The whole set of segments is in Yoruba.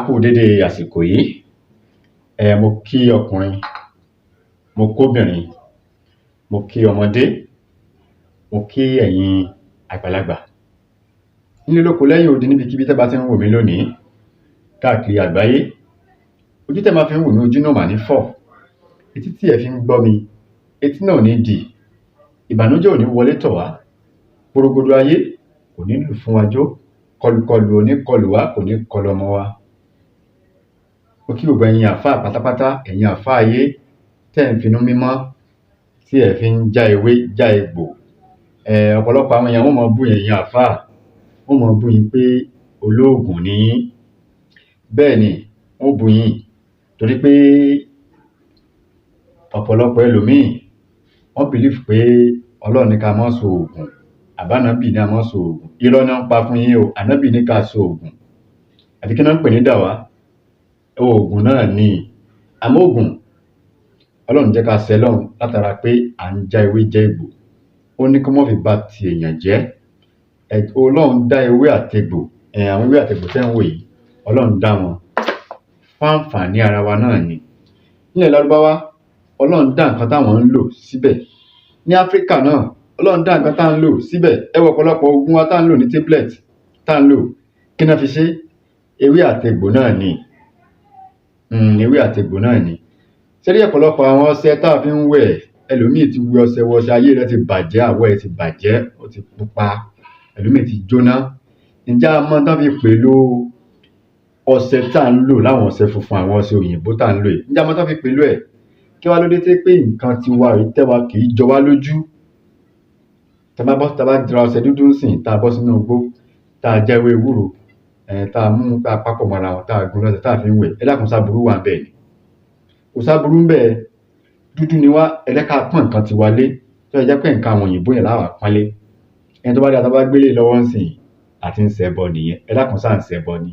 kú dédé àsìkò yìí. Mo kí ọkùnrin, mo kóbìnrin, mo kí ọmọdé, mo kí ẹ̀yin àgbàlagbà nílé lóko lẹ́yìn odi níbikíbi tẹ́ bá ti ń wò mí lónìí káàkiri àgbáyé. Ojú tẹ́ máa fi ń wò mí, ojú náà mà ní fọ́. Etí tí ẹ fi ń gbọ́ mi, etí náà ò ní dì. Ìbànújẹ́ ò ní wọlé tọ̀ wá. Porogodo ayé kò ní lù fún wa jó. Kọlùkọlù ò ní kọlù wá, kò ní kọlù ọmọ wa. Mo kí gbogbo ẹ̀yin àfáà pátápátá, ẹ̀yin àfáà ayé tẹ́ ń finú mímọ́ tí ẹ fi ń já ewé já egbò. Ọ̀pọ̀lọpọ̀ àwọn èèyàn wọ́n mọ̀ bú ẹ̀yin àfáà, wọ́n mọ̀ bú yín pé olóògùn ni yín. Bẹ́ẹ̀ ni wọ́n bú yín torí pé ọ̀pọ̀lọpọ̀ ẹlòmíì wọ́n believe pé Ọlọ́run ní ká má so òògùn, àbánábì ní a má so òògùn. Irọ́ náà ń pa fún yín o, ànábì ní ká so òògùn. Àbí kí náà ń pè ní dàwá? Òògùn náà ni. Àmọ́ òògùn Ọlọ́run jẹ́ ká ṣẹ lọ́hùn látara pé à ń já ewé jẹ egbò. Ó ní kó mọ́ fi bà ti èèyàn jẹ́. Ọlọ́run dá ewé àtegbò, àwọn ewé àtegbò tẹ́ ń wò yìí, Ọlọ́run dá wọn fún àǹfààní ara wa náà ni. Nílẹ̀ Lárúbáwá, Ọlọ́run dá nǹkan táwọn ń lò síbẹ̀. Ní Áfíríkà náà, Ọlọ́run dá nǹkan tá ń lò síbẹ̀. Ẹ wo ọ̀pọ̀lọpọ̀ oògùn wa tá ń lò ní tablet tá ń lò. Kí náà fi ṣe? Ewé àtegbò náà ni. Ewé àtegbò náà ni. Ṣé rí ọ̀pọ̀lọpọ̀ àwọn ọṣẹ tá a fi ń wẹ̀, ẹlòmíì ti wẹ ọṣẹ wọṣẹ, ayé rẹ̀ ti bàjẹ́, àwọ̀ ẹ̀ ti bàjẹ́, ó ti pupa, ẹlòmíì ti jóná. Ǹjẹ́ a mọ̀ tán fi pẹ̀lú ọṣẹ tá ń lò láwọn ọṣẹ funfun, àwọn ọṣẹ òyìnbó tá ń lò yìí? Ǹjẹ́ a mọ̀ tán fi pẹ̀lú ẹ̀? Kí wá ló dé pé nǹkan tiwa yìí tẹ́wa kì í jọ wá lójú? Tá bá dira ọṣẹ dúdú ńsìn, tá a bọ́ sínú igbó, tá a já ewé ewúro, tá a mú tá a papọ̀ mọ́ra wọn, tá a gun lọ́sẹ̀ tá a fi ń wẹ̀, ẹ dákun sáburú wà bẹ́ẹ̀ ni? Kò sáburú ń bẹ́ẹ̀. Dúdú ni wá, ẹ jẹ́ ká pọ́n nǹkan tiwa lé. Tó jẹ́ pé nǹkan àwọn òyìnbó yẹn láwà pọ́nlé. Ẹni tó bá rí àtàbá gbélé lọ́wọ́ ńsìn àti ń ṣẹbọ nìyẹn. Ẹ dákun sáà ń ṣẹbọ ni.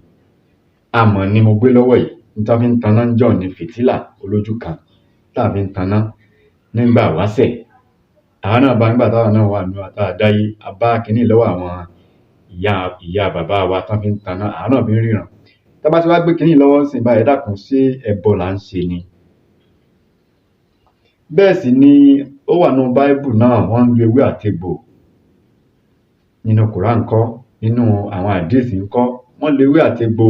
Amọ̀ ni mo gbé lọ́wọ́ yìí, ní tá fi ń taná ń jọ̀ ní fìtílà olojukan tá a fi ń taná nígbà wáṣẹ̀. Àwa náà bá nígbà táwa náà wà nínú àtàdáyé, a bá kínní lọ́wọ́ àwọn ìyá bàbá wa tán fi ń taná, àwa náà fi ń ríran. Tá bá ti wá gbé kínní lọ́wọ́ ńsìn báyìí, ẹ dákun ṣé ẹbọ là ń ṣe ni? Bẹ́ẹ̀ sì ni ó wà nínú Báíbù náà, wọ́n ń lo ewé àtegbò. Nínú Kùránì ńkọ́, nínú àwọn àdíìsì ńkọ́, wọ́n lo ewé àtegbò.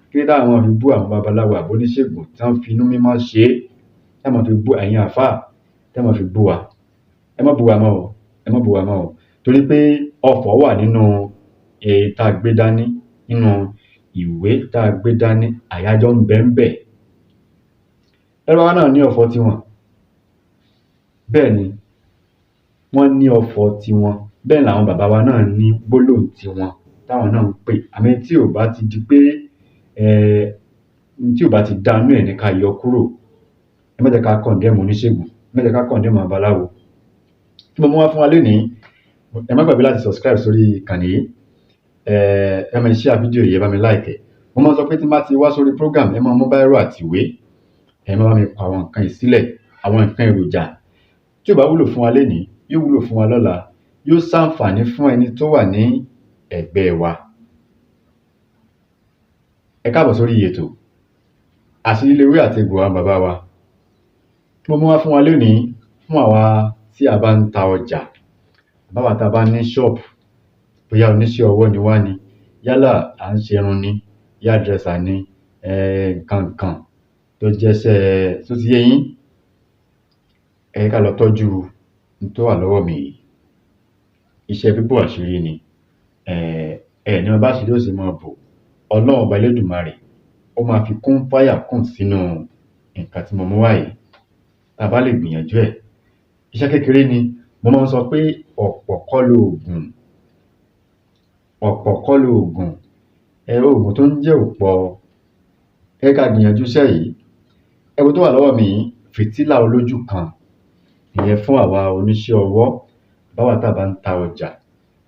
Kí ló dé táwọn fi bú àwọn babaláwo àbóníṣègùn tí wọ́n fi inú mímọ́ ṣe é? Tẹ́ máa fi bú ẹ̀yin àfáà, tẹ́ máa fi bú wa. Ẹ má bú wa mọ́ o, ẹ má bú wa mọ́ o. Torí pé ọfọ̀ wà nínú tá a gbé dání, nínú ìwé tá a gbé dání, àyájọ́ ń bẹ ń bẹ̀. Lárúbáwá náà ní ọ̀fọ̀ tiwọn. Bẹ́ẹ̀ ni, wọ́n ní ọ̀fọ̀ tiwọn. Bẹ́ẹ̀ làwọn bàbá wa náà ní gbólóhùn tiwọn táwọn náà ń pè. Àmọ́ tí ò bá ti di pé tí ò bá ti dánú ẹ̀ ní ká yọ kúrò. Ẹ má jẹ́ ká condemn oníṣègùn, ẹ má jẹ́ ká condemn babaláwo. Tí mo mú wá fún wa lénìí, ẹ má gbàgbé láti subscribe sórí ìkànnì yìí. Ẹ máa share fídíò yìí, ẹ bá mi like ẹ̀. Mo máa ń sọ pé tí n bá ti wá sórí program, ẹ máa mú báírò àti ìwé. Ẹ máa bá mi pa àwọn nǹkan yìí sílẹ̀, àwọn nǹkan èròjà tí ò bá wúlò fún wa lénìí, yóò wúlò fún wa lọ́la, yóò ṣàǹfààní fún ẹni tó wà ní ẹ̀gbẹ́ wa. Ẹ káàbọ̀ sórí ètò àṣírí ewé àtegbò àwọn bàbá wa. Tí mo mú wá fún wa lénìí, fún àwa tí a bá ń ta ọjà, àbáwá tá a bá ní ṣọ́ọ̀bù, bóyá oníṣẹ́ ọwọ́ ni wá ni, yálà à ń ṣerun ni, hairdresser ni, nǹkan tó jẹ́ṣẹ́ tó ti yé yín. Ẹ ká lọ tọ́jú tó wà lọ́wọ́ mi yìí. Iṣẹ́ bíbò àṣírí ni. Ní wọn bá ṣe ló sì máa bò. Ọlọ́run ọba Elédùmarè ó máa fi kún fáyà kún sínú nǹkan tí mo mú wá yìí. Tá a bá lè gbìyànjú ẹ̀. Iṣẹ́ kékeré ni. Mo máa ń sọ pé ọ̀pọ̀ kọ́ lóògùn. Ọ̀pọ̀ kọ́ lóògùn. Oògùn tó ń jẹ́ òpọ̀. Ẹ ká gbìyànjú iṣẹ́ yìí. Ẹ wo tó wà lọ́wọ́ mi yìí, fìtílà olojukan. Ìyẹn fún àwa oníṣẹ́ ọwọ́, báwa tá a bá ń ta ọjà.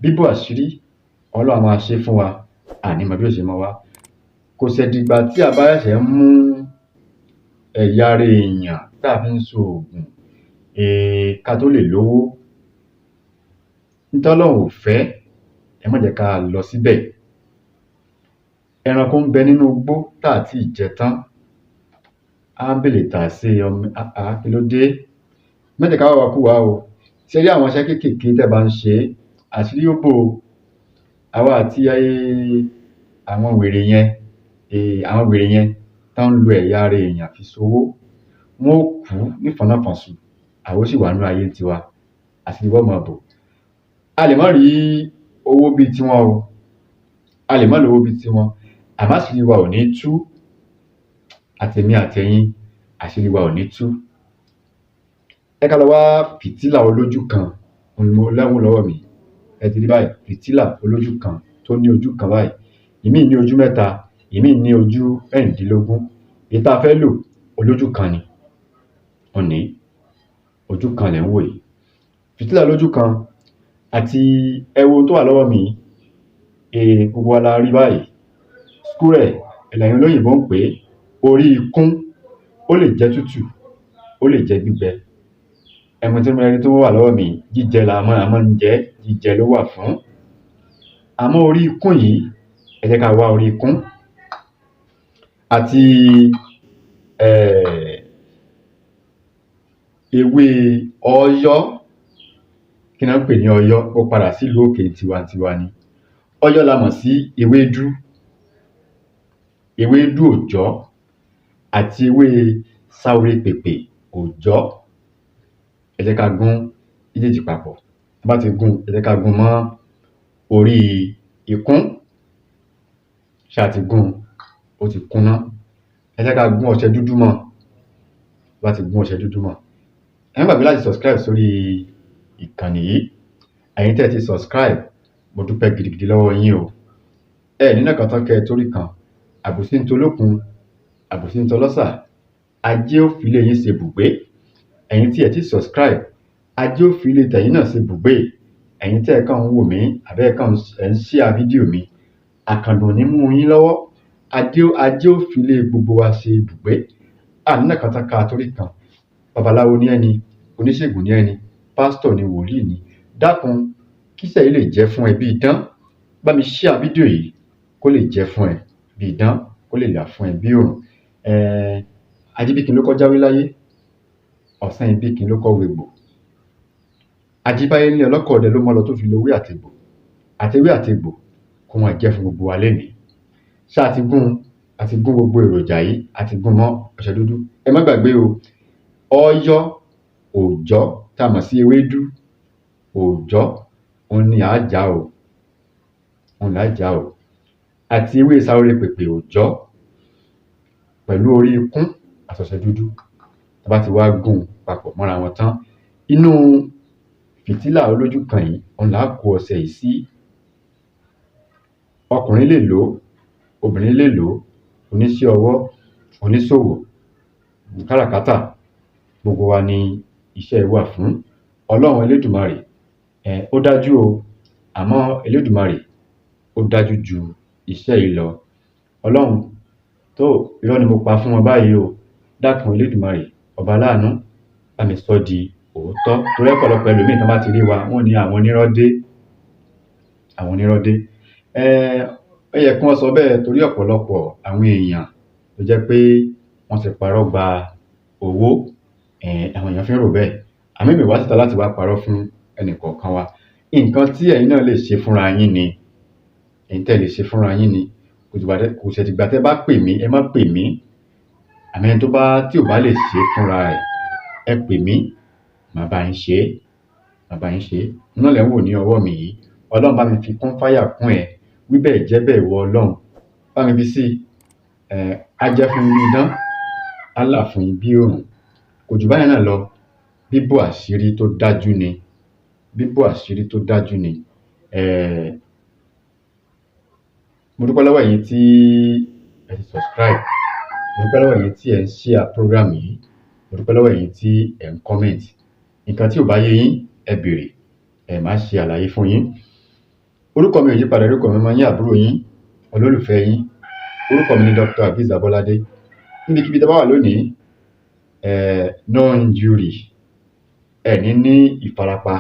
Bíbò àṣírí, Ọlọ́run á máa ṣe fún wa. Àní mọ̀ bí ó ṣe máa wá. Kò ṣẹ̀ dìgbà tí a bá ṣẹ̀ṣẹ̀ ń mú ẹ̀yà ara èèyàn tá a fi ń so òògùn ká tó lè lówó. Ntọ́lọ́run ò fẹ́, ẹ má jẹ́ ká lọ síbẹ̀. ẹranko ń bẹ nínú igbó tá à tí ì jẹ tán, á bèlè tà sí ọmọ kí ló dé? Má jẹ́ ká wáwàkuwà o. Ṣé rí àwọn iṣẹ́ kéékèèké tẹ́ bá ń ṣe é, àṣírí ó bò ó. Àwa àti àwọn wèrè yẹn tán ń lo ẹ̀yà ara èèyàn fi ṣowó, wọn ó kú nífọ̀nàfọ̀nṣù, àwa ó sì wà nínú ayé tiwa, àṣírí wa ó máa bò. A lè má rí owó bíi tiwọn o, a lè má lówó bíi tiwọn, àmọ́ àṣírí wa ò ní tú. Àtèmi àtẹ̀yin, àṣírí wa ò ní tú. Ẹ ká lọ wá fìtílà olójú kan, òun ni mo wò lọ́wọ́ mi. Ẹ ti rí báyìí, fìtílà olójú kan tó ní ojú kan báyìí. Ìmíì ní ojú mẹ́ta, ìmíì ní ojú mẹ́rìndínlógún. Èyí tá a fẹ́ lò olójú kan ni. Òní ojú kan lẹ̀ ń wò yìí. Fìtílà olójú kan àti ẹ wo ohun tó wà lọ́wọ́ mi yìí. Gbogbo wa la rí báyìí. Skúrẹ̀ ẹ̀lẹ́yìn olóyìnbó ń pè é. Orí ikún, ó lè jẹ́ tútù, ó lè jẹ́ gbígbẹ. Ẹmu tí mo rí tó wà lọ́wọ́ mi, jíjẹ la máa ń jẹ, jíjẹ ló wà fún. Àmọ́ orí ikún yìí, ẹ jẹ́ ká wá orí ikún àti ewé ọ̀yọ́. Kí ni wọ́n ń pè ní ọ̀yọ́? Ó padà sílùú òkè tiwantiwa ni. Ọ̀yọ́ la mọ̀ sí ewédú òòjọ́ àti ewé sawerepepe òòjọ́. Ẹ jẹ́ ká gún méjèèjì papọ̀. Tá bá ti gún, ẹ jẹ́ ká gún mọ́ orí ikún. Ṣá ti gún, ó ti kúnná. Ẹ jẹ́ ká gún ọṣẹ dúdú mọ́. Bá ti gún ọṣẹ dúdú mọ́, ẹ má gbàgbé láti subscribe sórí ìkànnì yìí. Ẹ̀yin tẹ́ ẹ ti subscribe, mo dúpẹ́ gidigidi lọ́wọ́ yín o. Nínú ẹ̀kan tán kẹ́ ẹ torí kan, àbòsí ń tolókun, àbòsí ń tọlọ́sà, ajé ó fi ilé yín ṣe bùgbé. Ẹ̀yin tí ẹ ti subscribe, ajé ó fi ilé tẹ̀yin náà ṣe bùgbé. Ẹ̀yin tẹ́ ẹ kàn ń wò mí àbẹ́ ẹ ń share fídíò mi, àkàndùn ní mú yín lọ́wọ́. Ajé ó fi ilé gbogbo wa ṣe bùgbé. Nínú ẹ̀kan tán ká torí kan, babaláwo ní ẹni, oníṣègùn ní ẹni, pásítọ̀ ni, wòlíì ni, dákun kíṣẹ́ yìí lè jẹ́ fún ẹ bí idán. Bá mi share fídíò yìí kó lè jẹ́ fún ẹ bí idán, kó lè là fún ẹ bí òrùn. Ajíbíkin ló kọ́ jáwé láyé, ọ̀sán ibíkin ló kọ́ wegbò. Ajíbáyé ní ọlọ́kọ̀ ọdẹ ló mọ́ lọ tó fi lówé àtegbò. Àtewé àtegbò kó máa jẹ́ fún gbogbo wa lénìí. Ṣá àti gún gbogbo èròjà yìí, àti gún mọ́ ọṣẹ dúdú. Ẹ má gbàgbé o, ọ̀yọ́ òòjọ́ tá a mọ̀ sí ewédú òòjọ́, òun ni à á já o. Àti ewé sawerepepe òòjọ́ pẹ̀lú orí ikún àti ọṣẹ dúdú. Tá bá ti wá gún papọ̀ mọ́ra wọn tán, inú fìtílà olójú kan yìí, òun là á kó ọṣẹ yìí sí. Ọkùnrin lè lò ó, obìnrin lè lò ó, oníṣẹ́ ọwọ́, oníṣòwò, káràkátà, gbogbo wa ni iṣẹ́ wà fún. Ọlọ́run Elédùmarè, ó dájú o, àmọ́ Elédùmarè ó dájú ju iṣẹ́ yìí lọ. Ọlọ́run tó irọ́ ni mo pa fún wọn báyìí o. Dákun Elédùmarè, ọba aláàánú, bá mi sọ di òótọ́. Torí ọ̀pọ̀lọpọ̀ ẹlòmíì tán bá ti rí wa, wọ́n ní àwọn onírọ́ dé. Ó yẹ kí wọ́n sọ bẹ́ẹ̀ torí ọ̀pọ̀lọpọ̀ àwọn èèyàn tó jẹ́ pé wọ́n ti parọ́ gba owó. Àwọn èèyàn fi ń rò bẹ́ẹ̀. Àmọ́ èmi wá síta láti wá parọ́ fún ẹnìkọ̀ọ̀kan wa. Nǹkan tí ẹ̀yin náà lè ṣe fúnra yín ni. Ẹ̀yin tẹ́ lè ṣe fúnra yín ni. Kò ṣe dìgbà tẹ́ bá pè mí, ẹ má pè mí. Àmọ́ ẹni tí ò bá lè ṣe fúnra ẹ̀, ẹ pè mí, màá bá yín ṣe. Iná lẹ̀ ń wò ní ọwọ́ mi yìí. Ọlọ́run bá mi fi kún fáyà kún ẹ. Wí bẹ́ẹ̀ jẹ́ bẹ́ẹ̀ wọ Ọlọ́run. Bá mi fi sí. Á jẹ́ fún yín bí idán, á là fún yín bí òrùn. Kò jù báyẹn náà lọ. Bíbò àṣírí tó dájú ni. Mo dúpẹ́ lọ́wọ́ ẹ̀yin tí ẹ ti subscribe. Mo dúpẹ́ lọ́wọ́ ẹ̀yin tí ẹ ń share program yìí. Mo dúpẹ́ lọ́wọ́ ẹ̀yin tí ẹ ń comment. Nǹkan tí ò bá yé yín, ẹ béèrè. Màá ṣe àlàyé fún yín. Orúkọ mi ò yí padà, orúkọ mi máa ń yín àbúrò yín, olólùfẹ́ yín. Orúkọ mi ni Dr. Abiz Abolade. Níbikíbi tí a bá wà lónìí, no injury. Ẹ̀ní ní ìfarapa.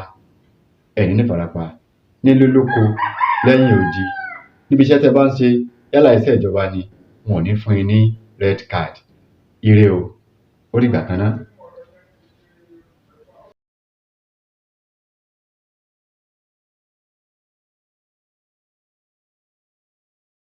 Nílé lóko, lẹ́yìn odi. Níbi iṣẹ́ tẹ́ bá ń ṣe, yálà iṣẹ́ ìjọba ni wọn ò ní fún yín ní red card. Ire o, ó dìgbà kan náà.